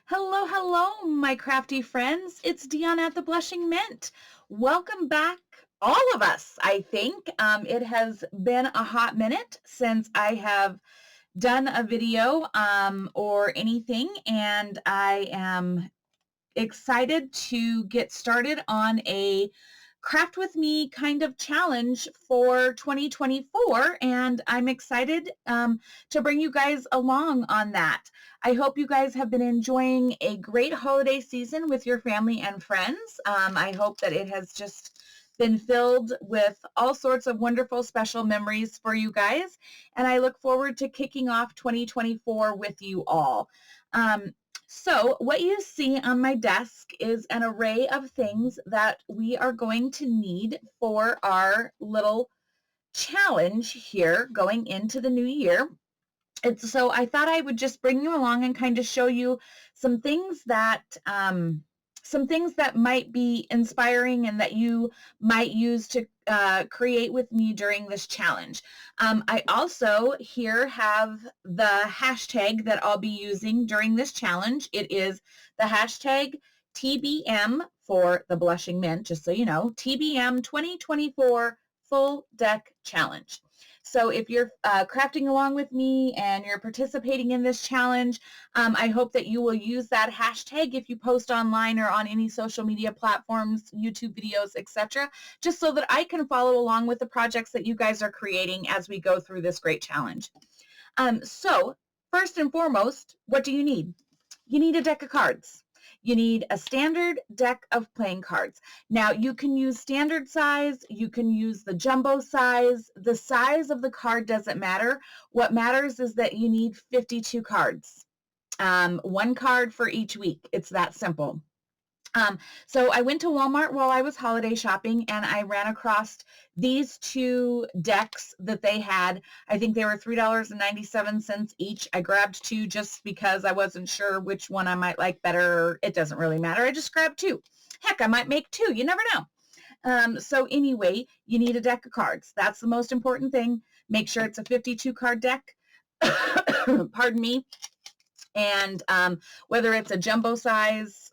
Hello, hello, my crafty friends. It's Dion at the Blushing Mint. Welcome back, all of us, I think. It has been a hot minute since I have done a video or anything, and I am excited to get started on a craft with me kind of challenge for 2024, and I'm excited to bring you guys along on that. I hope you guys have been enjoying a great holiday season with your family and friends. I hope that it has just been filled with all sorts of wonderful special memories for you guys, and I look forward to kicking off 2024 with you all. So what you see on my desk is an array of things that we are going to need for our little challenge here going into the new year. And so I thought I would just bring you along and kind of show you some things that might be inspiring and that you might use to create with me during this challenge. I also here have the hashtag that I'll be using during this challenge. It is the hashtag TBM for the Blushing Mint, just so you know, TBM 2024 Full Deck Challenge. So if you're crafting along with me and you're participating in this challenge, I hope that you will use that hashtag if you post online or on any social media platforms, YouTube videos, etc., just so that I can follow along with the projects that you guys are creating as we go through this great challenge. So first and foremost, what do you need? You need a deck of cards. You need a standard deck of playing cards. Now, you can use standard size, you can use the jumbo size. The size of the card doesn't matter. What matters is that you need 52 cards. One card for each week. It's that simple. So I went to Walmart while I was holiday shopping, and I ran across these two decks that they had. I think they were $3.97 each. I grabbed two just because I wasn't sure which one I might like better. It doesn't really matter. I just grabbed two. Heck, I might make two. You never know. So anyway, you need a deck of cards. That's the most important thing. Make sure it's a 52 card deck. Pardon me. And whether it's a jumbo size,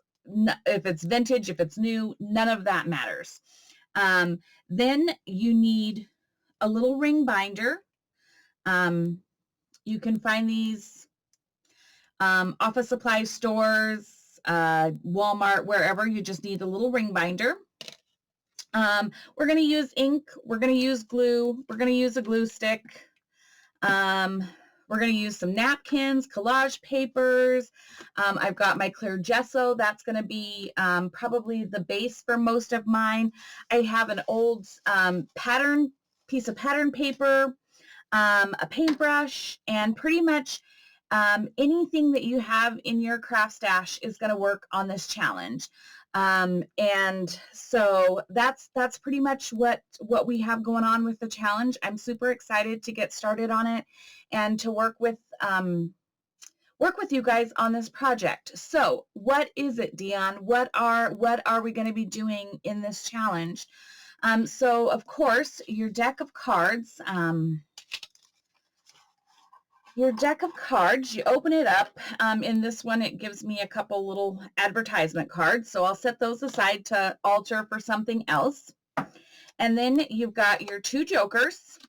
if it's vintage, if it's new, none of that matters. Then you need a little ring binder. You can find these office supply stores, Walmart, wherever. You just need a little ring binder. We're going to use ink. We're going to use glue. We're going to use a glue stick. We're going to use some napkins, collage papers. I've got my clear gesso. That's going to be probably the base for most of mine. I have an old piece of pattern paper, a paintbrush, and pretty much anything that you have in your craft stash is going to work on this challenge. And so that's pretty much what we have going on with the challenge. I'm super excited to get started on it and to work with you guys on this project. So what is it, Dion? What are we going to be doing in this challenge? So of course, your deck of cards, you open it up. In this one, it gives me a couple little advertisement cards, so I'll set those aside to alter for something else. And then you've got your two jokers,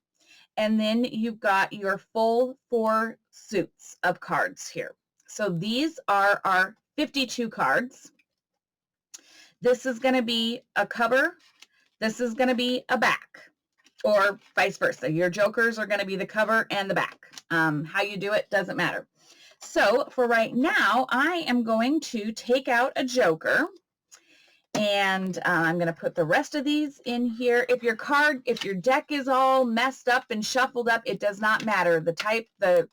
and then you've got your full 4 suits of cards here. So these are our 52 cards. This is going to be a cover. This is going to be a back, or vice versa. Your jokers are going to be the cover and the back. How you do it doesn't matter. So for right now, I am going to take out a joker, and I'm going to put the rest of these in here. If your deck is all messed up and shuffled up, it does not matter. The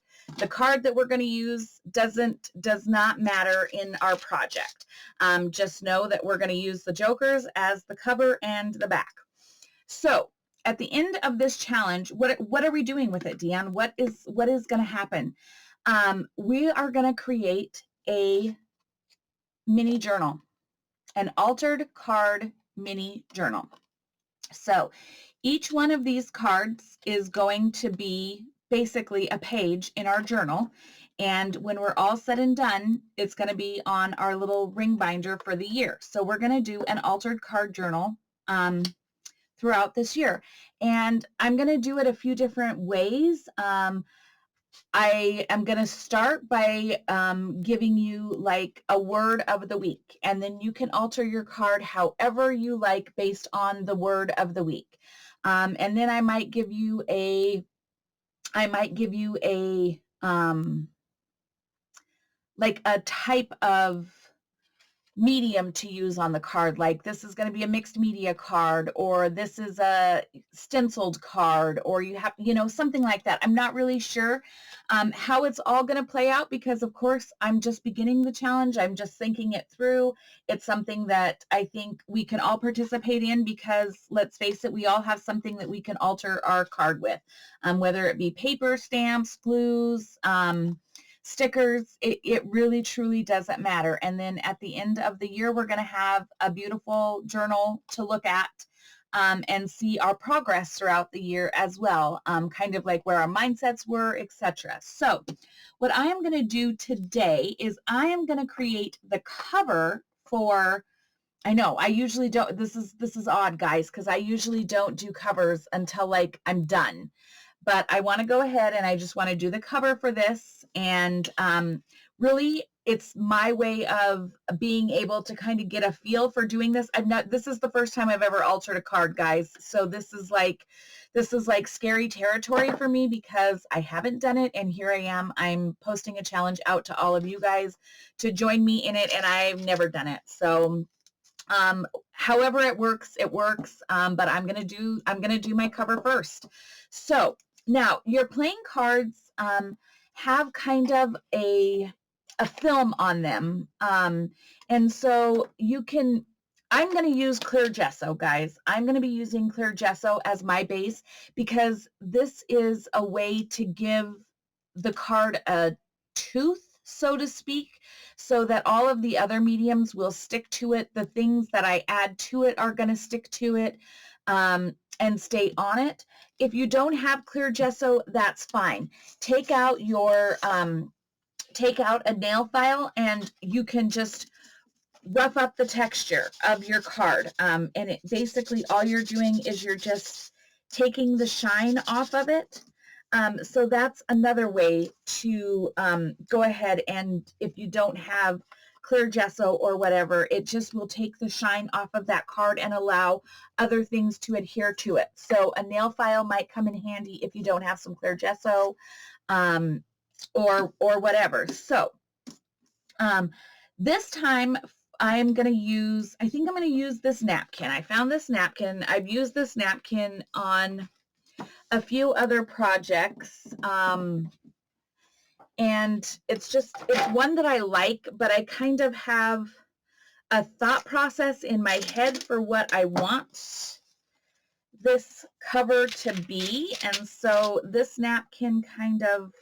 card that we're going to use does not matter in our project. Just know that we're going to use the jokers as the cover and the back. So at the end of this challenge, what are we doing with it, Dion? What is going to happen? We are going to create a mini journal, an altered card mini journal. So each one of these cards is going to be basically a page in our journal, And when we're all said and done, it's going to be on our little ring binder for the year. So we're going to do an altered card journal throughout this year. And I'm going to do it a few different ways. I am going to start by giving you like a word of the week, and then you can alter your card however you like based on the word of the week. And then I might give you a like a type of medium to use on the card, like this is going to be a mixed media card, or this is a stenciled card, or you have, something like that. I'm not really sure how it's all going to play out, because of course I'm just beginning the challenge. I'm just thinking it through. It's something that I think we can all participate in, because let's face it, we all have something that we can alter our card with, whether it be paper, stamps, glues, stickers. It really truly doesn't matter. And then at the end of the year, we're going to have a beautiful journal to look at and see our progress throughout the year as well, kind of like where our mindsets were, etc. So what I am going to do today is I am going to create the cover for, I know I usually don't, this is odd, guys, because I usually don't do covers until like I'm done. But I want to go ahead and I just want to do the cover for this. And really, it's my way of being able to kind of get a feel for doing this. This is the first time I've ever altered a card, guys. So this is like scary territory for me, because I haven't done it. And here I am. I'm posting a challenge out to all of you guys to join me in it. And I've never done it. So however it works, it works. But I'm going to do my cover first. So now, your playing cards have kind of a film on them. And so you can, I'm going to use clear gesso, guys. I'm going to be using clear gesso as my base, because this is a way to give the card a tooth, so to speak, so that all of the other mediums will stick to it. The things that I add to it are going to stick to it. And stay on it. If you don't have clear gesso, that's fine. Take out your take out a nail file, and you can just rough up the texture of your card. And it basically all you're doing is you're just taking the shine off of it. So that's another way to go ahead, and if you don't have clear gesso or whatever, it just will take the shine off of that card and allow other things to adhere to it. So a nail file might come in handy if you don't have some clear gesso or whatever. So this time I'm going to use, I think I'm going to use this napkin. I found this napkin. I've used this napkin on a few other projects. And it's one that I like, but I kind of have a thought process in my head for what I want this cover to be. And so this napkin kind of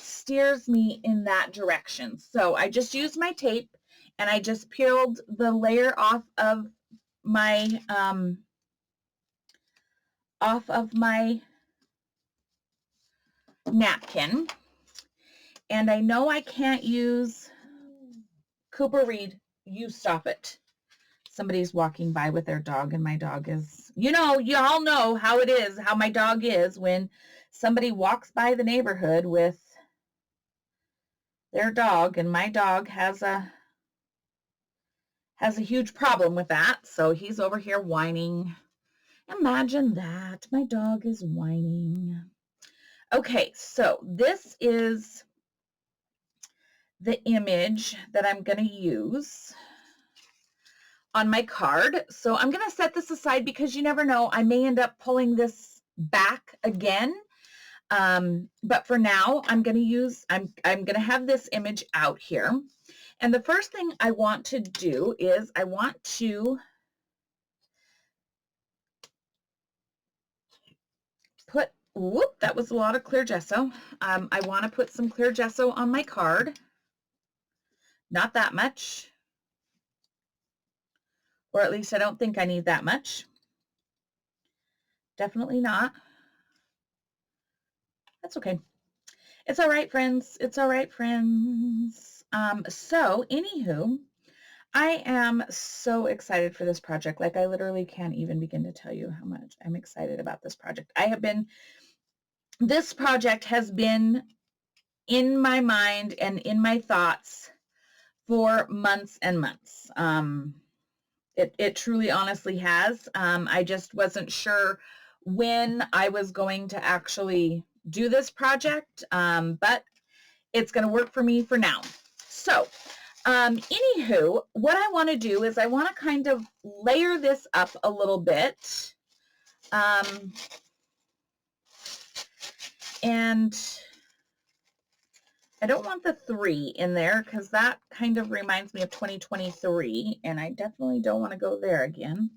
steers me in that direction. So I just used my tape and I just peeled the layer off of my napkin. And I know I can't use, Cooper Reed, you stop it. Somebody's walking by with their dog, and my dog is, you all know how it is, how my dog is when somebody walks by the neighborhood with their dog, and my dog has a huge problem with that. So he's over here whining. Imagine that. My dog is whining. Okay, so this is the image that I'm going to use on my card. So I'm going to set this aside, because you never know, I may end up pulling this back again. But for now, I'm going to have this image out here. And the first thing I want to do is I want to put, whoop, that was a lot of clear gesso. I want to put some clear gesso on my card. Not that much. Or at least I don't think I need that much. Definitely not. That's okay. It's all right, friends. It's all right, friends. So anywho, I am so excited for this project. Like I literally can't even begin to tell you how much I'm excited about this project. This project has been in my mind and in my thoughts for months and months. It truly honestly has. I just wasn't sure when I was going to actually do this project, but it's going to work for me for now. So, anywho, what I want to do is I want to kind of layer this up a little bit. And I don't want the 3 in there because that kind of reminds me of 2023, and I definitely don't want to go there again.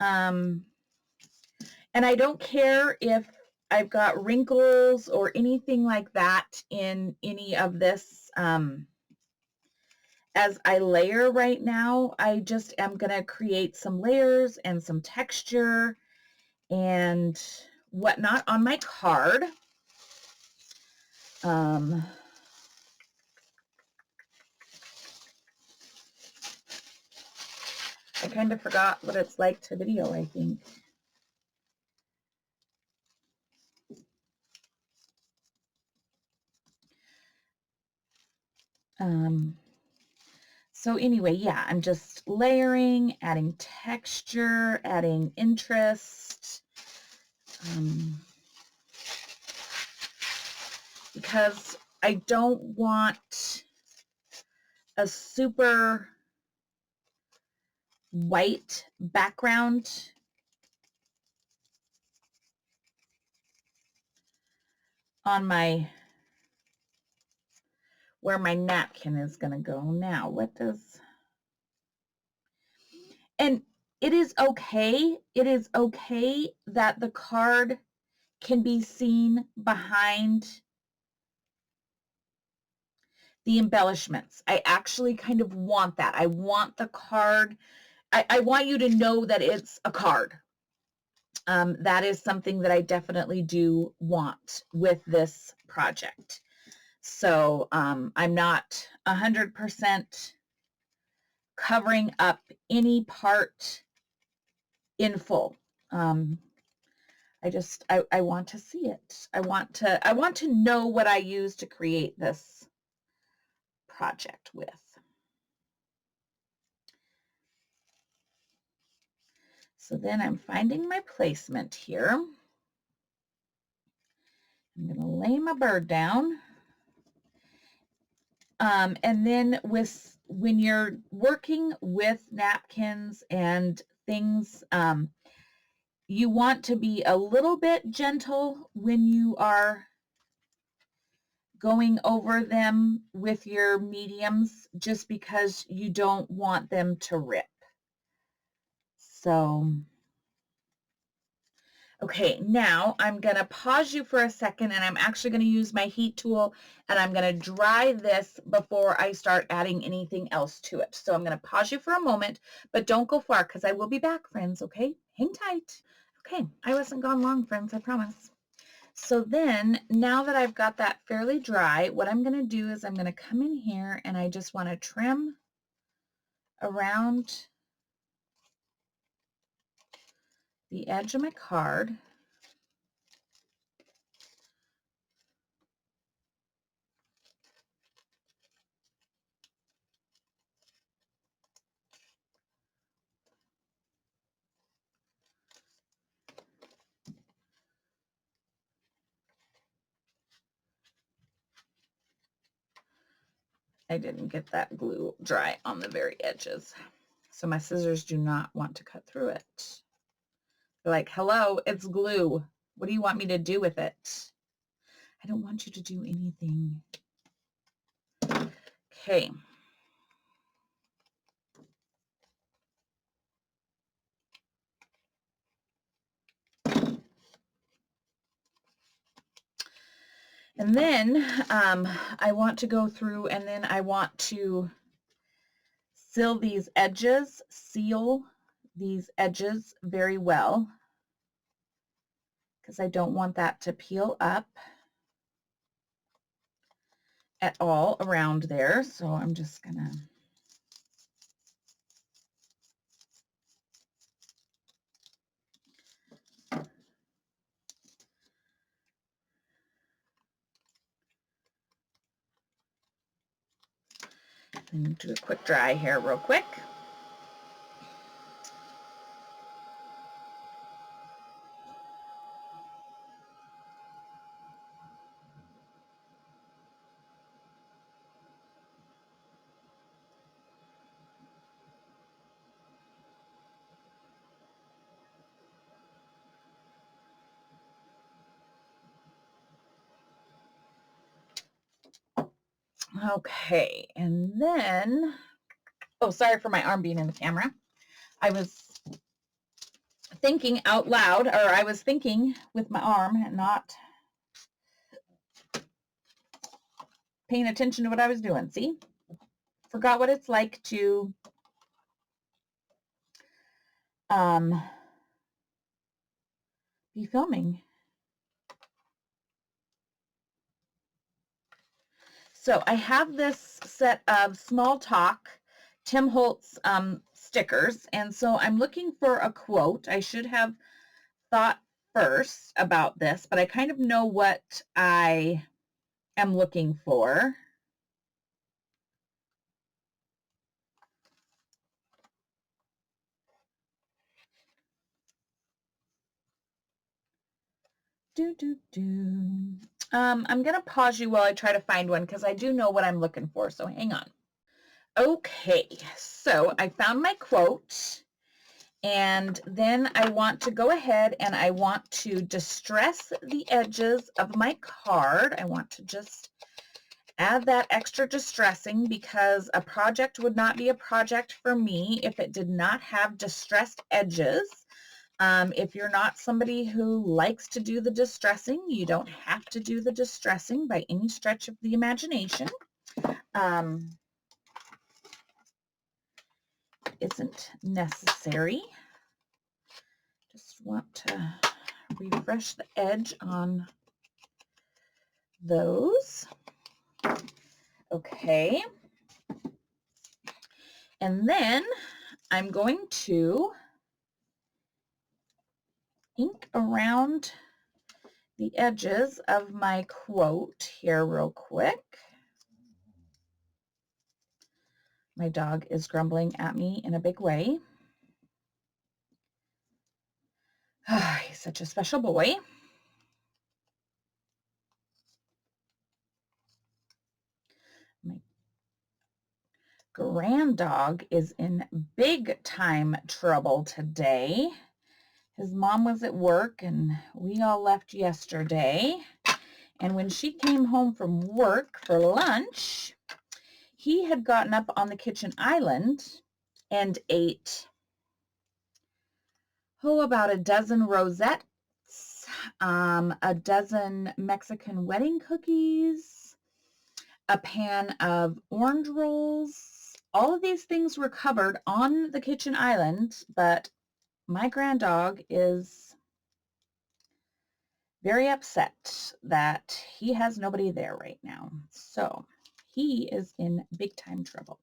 And I don't care if I've got wrinkles or anything like that in any of this. As I layer right now, I just am going to create some layers and some texture and whatnot on my card. I kind of forgot what it's like to video, I think. So anyway, yeah, I'm just layering, adding texture, adding interest. Because I don't want a super white background on where my napkin is going to go now. And it is okay that the card can be seen behind the embellishments. I actually kind of want that. I want the card, I want you to know that it's a card. That is something that I definitely do want with this project. So I'm not 100% covering up any part in full. I want to see it. I want to know what I use to create this project with. So then I'm finding my placement here. I'm going to lay my bird down. And then when you're working with napkins and things, you want to be a little bit gentle when you are going over them with your mediums, just because you don't want them to rip. So, okay, now I'm going to pause you for a second, and I'm actually going to use my heat tool, and I'm going to dry this before I start adding anything else to it. So I'm going to pause you for a moment, but don't go far because I will be back, friends, okay? Hang tight. Okay, I wasn't gone long, friends, I promise. So then, now that I've got that fairly dry, what I'm going to do is I'm going to come in here and I just want to trim around the edge of my card. I didn't get that glue dry on the very edges, so my scissors do not want to cut through it. They're like, hello, it's glue. What do you want me to do with it? I don't want you to do anything. Okay. And then I want to go through and then I want to seal these edges very well, because I don't want that to peel up. at all around there. So I'm just gonna do a quick dry here real quick. Okay, and then, oh, sorry for my arm being in the camera. I was thinking out loud, or I was thinking with my arm and not paying attention to what I was doing. See? Forgot what it's like to be filming. So I have this set of Small Talk Tim Holtz stickers, and so I'm looking for a quote. I should have thought first about this, but I kind of know what I am looking for. I'm going to pause you while I try to find one because I do know what I'm looking for, so hang on. Okay, so I found my quote, and then I want to go ahead and I want to distress the edges of my card. I want to just add that extra distressing because a project would not be a project for me if it did not have distressed edges. If you're not somebody who likes to do the distressing, you don't have to do the distressing by any stretch of the imagination. Isn't necessary. Just want to refresh the edge on those. Okay. And then I'm going to ink around the edges of my quote here real quick. My dog is grumbling at me in a big way. He's such a special boy. My grand dog is in big time trouble today. His mom was at work and we all left yesterday. And when she came home from work for lunch, he had gotten up on the kitchen island and ate, about a dozen rosettes, a dozen Mexican wedding cookies, a pan of orange rolls. All of these things were covered on the kitchen island, but my grand dog is very upset that he has nobody there right now. So he is in big time trouble.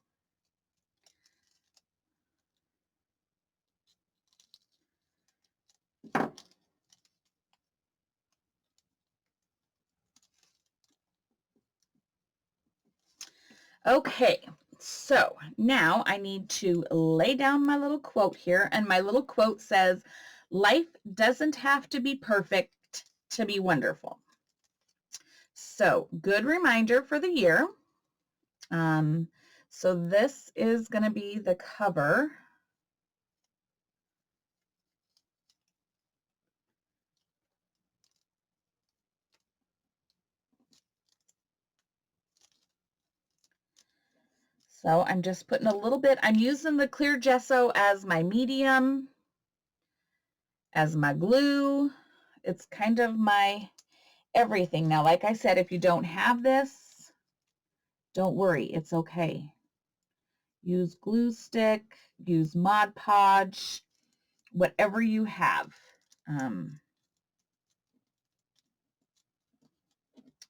Okay, so now I need to lay down my little quote here, and my little quote says, "Life doesn't have to be perfect to be wonderful." So good reminder for the year. So this is going to be the cover. So I'm just putting a little bit, I'm using the clear gesso as my medium, as my glue. It's kind of my everything. Now, like I said, if you don't have this, don't worry, it's okay. Use glue stick, use Mod Podge, whatever you have.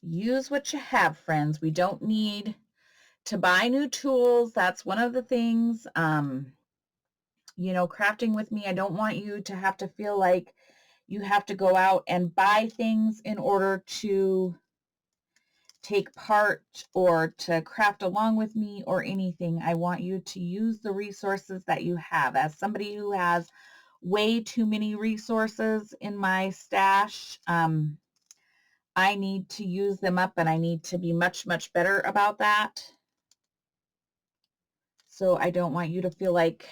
use what you have, friends. We don't need to buy new tools. That's one of the things. Crafting with me, I don't want you to have to feel like you have to go out and buy things in order to take part or to craft along with me or anything. I want you to use the resources that you have. As somebody who has way too many resources in my stash, I need to use them up, and I need to be much, much better about that. So I don't want you to feel like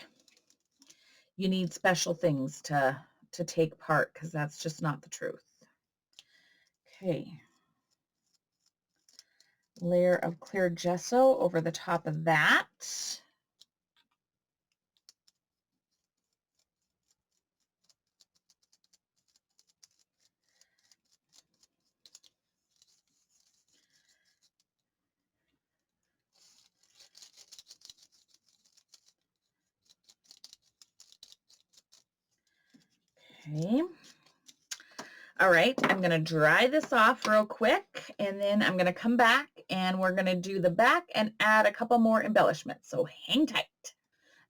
you need special things to take part, because that's just not the truth. Okay. Layer of clear gesso over the top of that. Okay. All right, I'm going to dry this off real quick, and then I'm going to come back and we're going to do the back and add a couple more embellishments, so hang tight.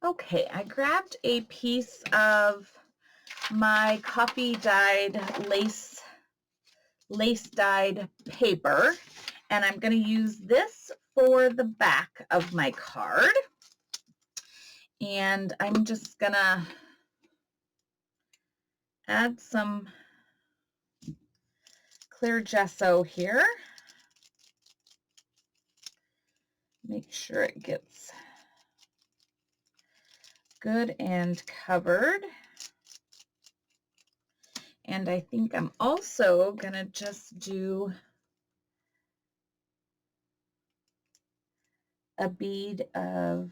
Okay, I grabbed a piece of my coffee dyed lace dyed paper, and I'm going to use this for the back of my card. And I'm just going to add some clear gesso here. Make sure it gets good and covered. And I think I'm also going to just do a bead of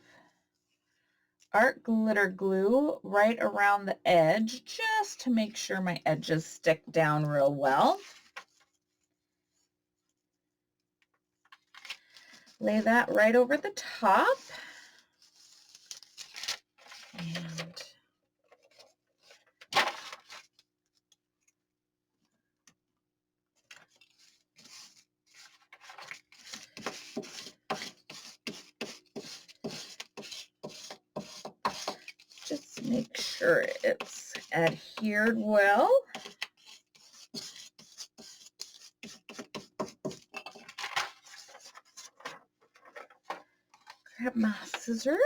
art glitter glue right around the edge, just to make sure my edges stick down real well. Lay that right over the top. And just make sure it's adhered well. Grab my scissors.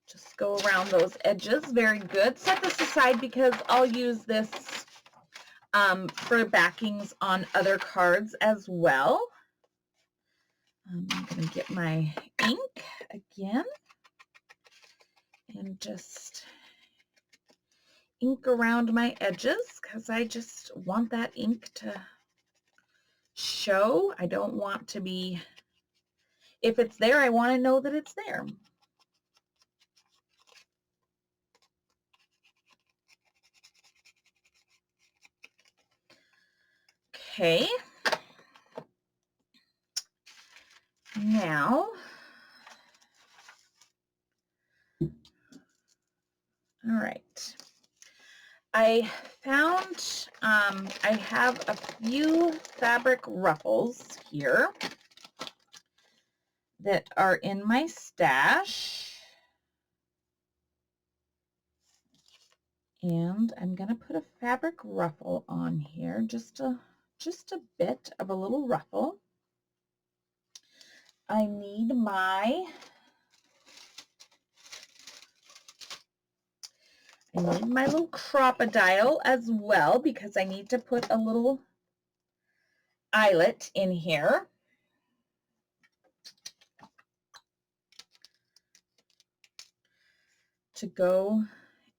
Just go around those edges. Very good. Set this aside because I'll use this for backings on other cards as well. I'm going to get my ink again and just ink around my edges, because I just want that ink to show. I don't want to be, if it's there, I want to know that it's there. Okay. Now, all right. I found, I have a few fabric ruffles here that are in my stash. And I'm going to put a fabric ruffle on here, just a bit of a little ruffle. I need my little crocodile as well, because I need to put a little eyelet in here. To go,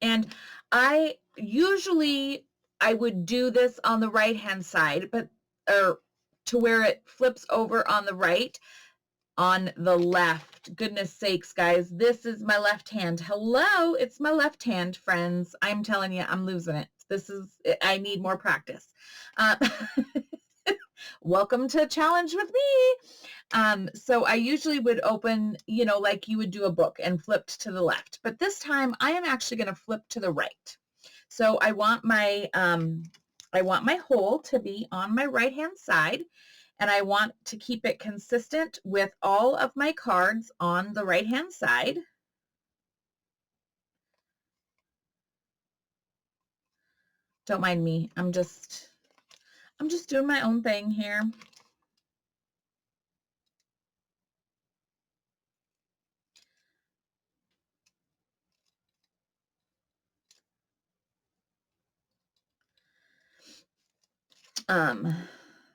and I usually would do this on the right hand side, but to where it flips over on the right, on the left. Goodness sakes, guys, this is my left hand. Hello, it's my left hand, friends. I'm telling you, I'm losing it. I need more practice. Welcome to Challenge with me. So I usually would open, like you would do a book and flipped to the left, but this time I am actually going to flip to the right. So I want my hole to be on my right-hand side, and I want to keep it consistent with all of my cards on the right-hand side. Don't mind me. I'm just doing my own thing here.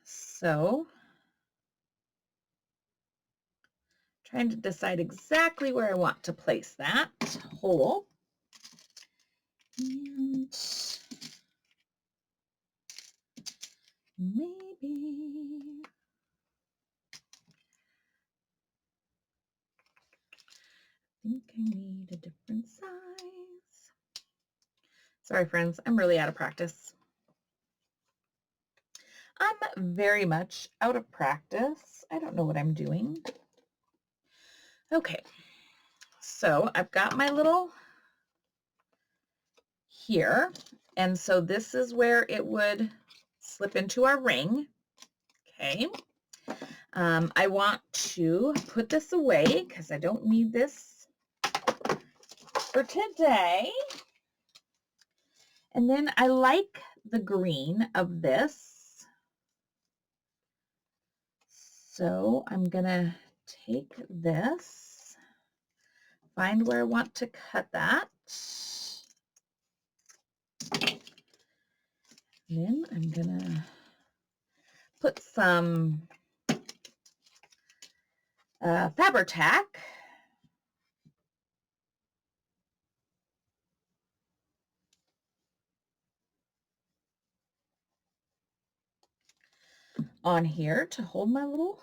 So trying to decide exactly where I want to place that hole. And maybe I think I need a different size. Sorry, friends, I'm really out of practice. I'm very much out of practice. I don't know what I'm doing. Okay, so I've got my little here, and so this is where it would slip into our ring. Okay. I want to put this away because I don't need this for today. And then I like the green of this. So I'm going to take this, find where I want to cut that. Then I'm going to put some Fabri-Tac. On here to hold my little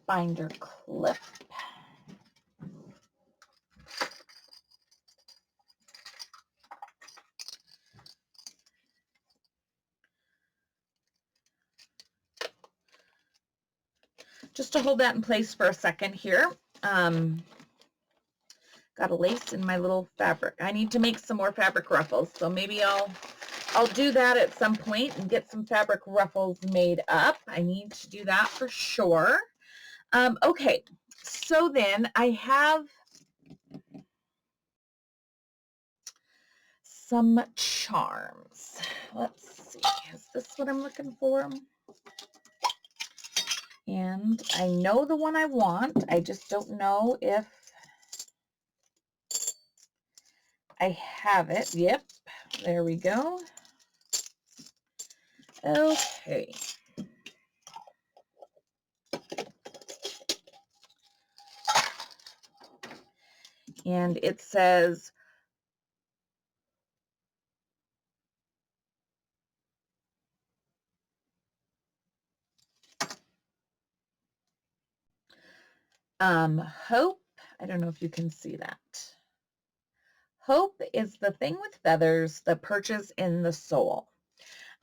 binder clip. Just to hold that in place for a second here. Got a lace in my little fabric. I need to make some more fabric ruffles, so maybe I'll do that at some point and get some fabric ruffles made up. I need to do that for sure. Okay, so then I have some charms. Let's see, is this what I'm looking for? And I know the one I want. I just don't know if I have it. Yep, there we go. Okay. And it says, hope. I don't know if you can see that. Hope is the thing with feathers, the perches in the soul.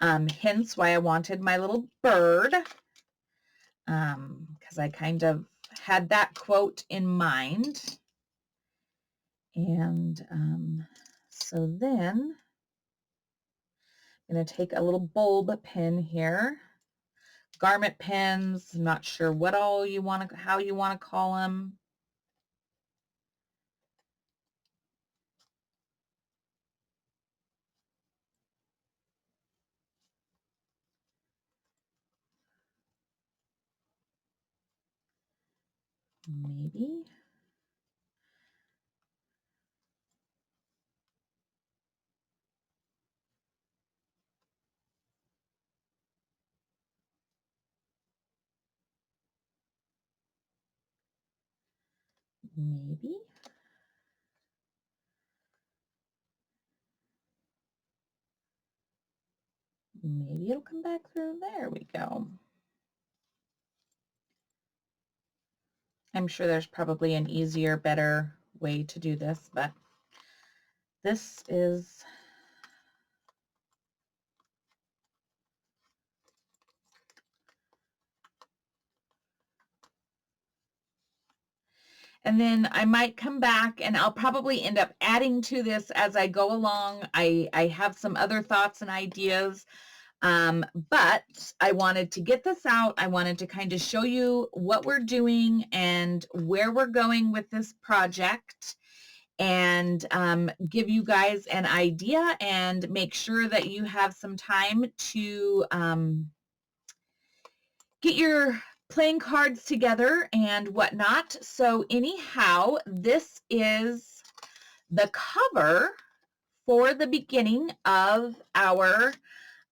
Hence why I wanted my little bird, because I kind of had that quote in mind. And so then I'm going to take a little bulb pin here. Garment pins, not sure what all you want to, how you want to call them. Maybe. Maybe. Maybe it'll come back through. There we go. I'm sure there's probably an easier, better way to do this, but this is and then I might come back and I'll probably end up adding to this as I go along. I have some other thoughts and ideas, but I wanted to get this out. I wanted to kind of show you what we're doing and where we're going with this project, and give you guys an idea and make sure that you have some time to get your playing cards together and whatnot. So anyhow, this is the cover for the beginning of our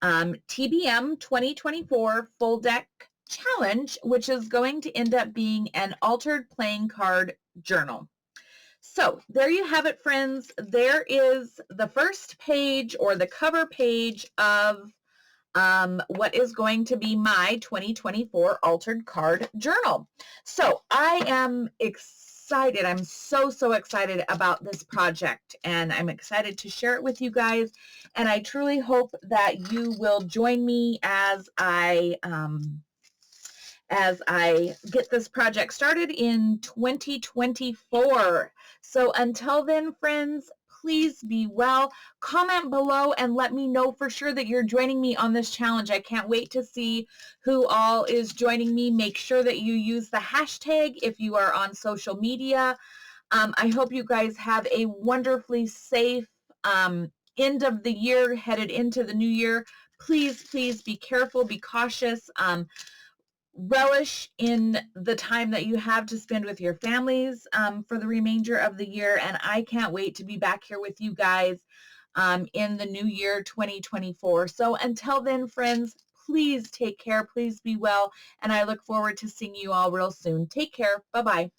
TBM 2024 Full Deck Challenge, which is going to end up being an altered playing card journal. So there you have it, friends. There is the first page, or the cover page, of what is going to be my 2024 altered card journal. So I am excited. I'm so excited about this project, and I'm excited to share it with you guys. And I truly hope that you will join me as I get this project started in 2024. So until then, friends, please be well. Comment below and let me know for sure that you're joining me on this challenge. I can't wait to see who all is joining me. Make sure that you use the hashtag if you are on social media. I hope you guys have a wonderfully safe end of the year, headed into the new year. Please be careful, be cautious. Relish in the time that you have to spend with your families for the remainder of the year. And I can't wait to be back here with you guys in the new year 2024. So until then, friends, please take care. Please be well. And I look forward to seeing you all real soon. Take care. Bye-bye.